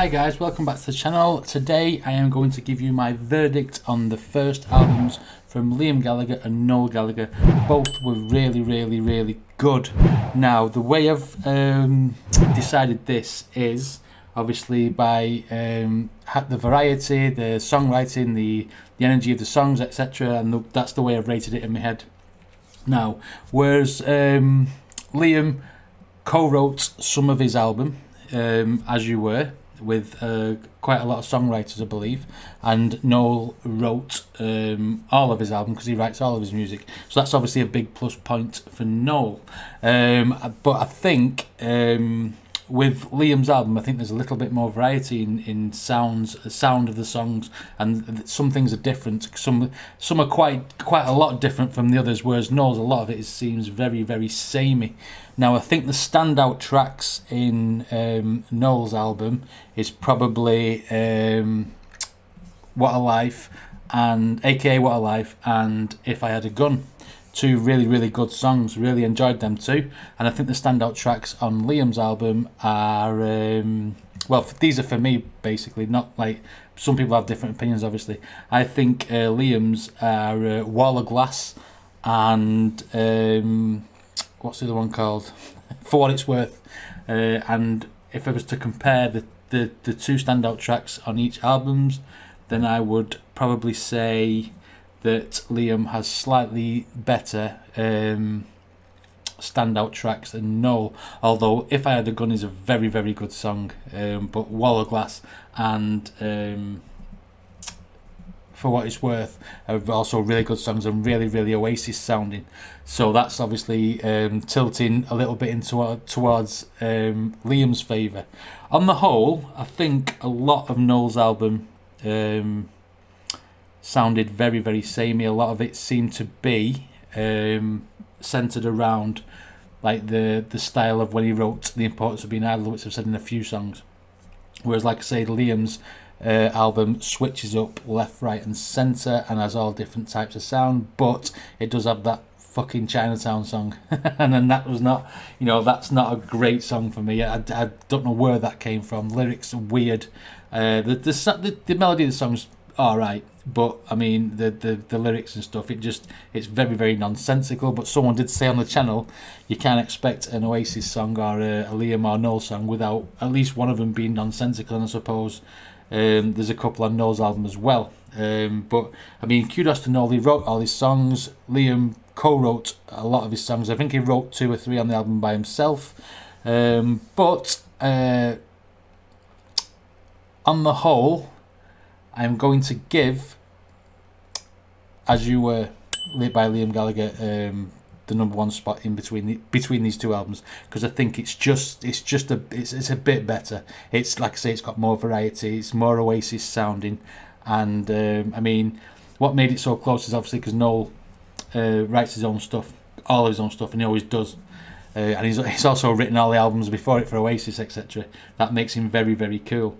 Hi guys, welcome back to the channel. Today I am going to give you my verdict on the first albums from Liam Gallagher and Noel Gallagher. Both were really good. Now the way I've decided this is obviously by the variety, the songwriting, the energy of the songs, etc. And that's the way I've rated it in my head. Now, whereas Liam co-wrote some of his album, As You Were, with quite a lot of songwriters, I believe, and Noel wrote all of his album because he writes all of his music. So that's obviously a big plus point for Noel. But I think with Liam's album, I think there's a little bit more variety in sound of the songs, and some things are different. Some are quite a lot different from the others, whereas Noel's, a lot of it seems very samey. Now I think the standout tracks in Noel's album is probably What a Life, and AKA What a Life, and If I Had a Gun. Two really good songs. Really enjoyed them too. And I think the standout tracks on Liam's album are well, these are for me basically, not like some people have different opinions obviously. I think Liam's are Wall of Glass and what's the other one called? For What It's Worth. And if I was to compare the two standout tracks on each albums, then I would probably say that Liam has slightly better standout tracks than Noel. Although If I Had a Gun is a very good song, but Wall of Glass and For What It's Worth are also really good songs and really Oasis sounding. So that's obviously tilting a little bit towards Liam's favour. On the whole, I think a lot of Noel's album sounded very samey. A lot of it seemed to be centred around like the style of when he wrote The Importance of Being Idle, which I've said in a few songs. Whereas, like I say, Liam's album switches up left, right and centre and has all different types of sound, but it does have that fucking Chinatown song and then that was not, that's not a great song for me. I don't know where that came from. Lyrics are weird. The melody of the song's alright, but I mean the lyrics and stuff, it's very nonsensical. But someone did say on the channel you can't expect an Oasis song or a Liam or Noel song without at least one of them being nonsensical, and I suppose there's a couple on Noel's album as well. But I mean, kudos to Noel, he wrote all his songs. Liam co-wrote a lot of his songs. I think he wrote 2 or 3 on the album by himself, but on the whole, I'm going to give As You Were by Liam Gallagher the #1 spot in between these two albums, because I think it's a bit better. It's like I say, it's got more variety, it's more Oasis sounding, and I mean, what made it so close is obviously because Noel writes his own stuff, all of his own stuff, and he always does. And he's also written all the albums before it for Oasis, etc. That makes him very cool.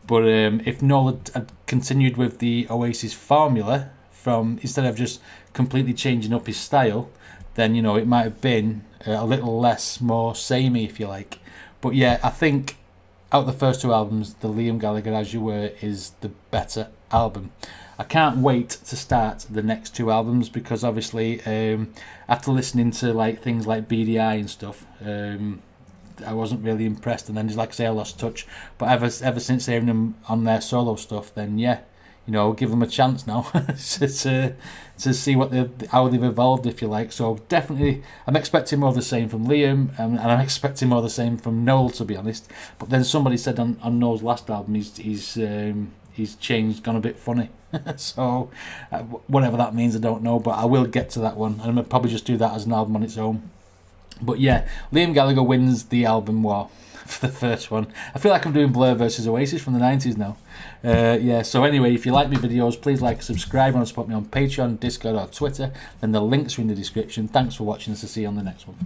But if Noel had continued with the Oasis formula, from instead of just completely changing up his style, then it might have been a little more samey, if you like. But yeah, I think out of the first 2 albums, the Liam Gallagher As You Were is the better album. I can't wait to start the next 2 albums, because obviously after listening to like things like BDI and stuff, I wasn't really impressed, and then just like I say, I lost touch. But ever since hearing them on their solo stuff, then yeah, give them a chance now to see how they've evolved, if you like. So definitely, I'm expecting more of the same from Liam, and I'm expecting more of the same from Noel, to be honest. But then somebody said on Noel's last album, he's changed, gone a bit funny. So whatever that means, I don't know. But I will get to that one, and I'm gonna probably just do that as an album on its own. But yeah, Liam Gallagher wins the album war for the first one. I feel like I'm doing Blur versus Oasis from the 90s now. Yeah, so anyway, if you like my videos, please like and subscribe. Want to support me on Patreon, Discord or Twitter, then the links are in the description. Thanks for watching us. I'll see you on the next one.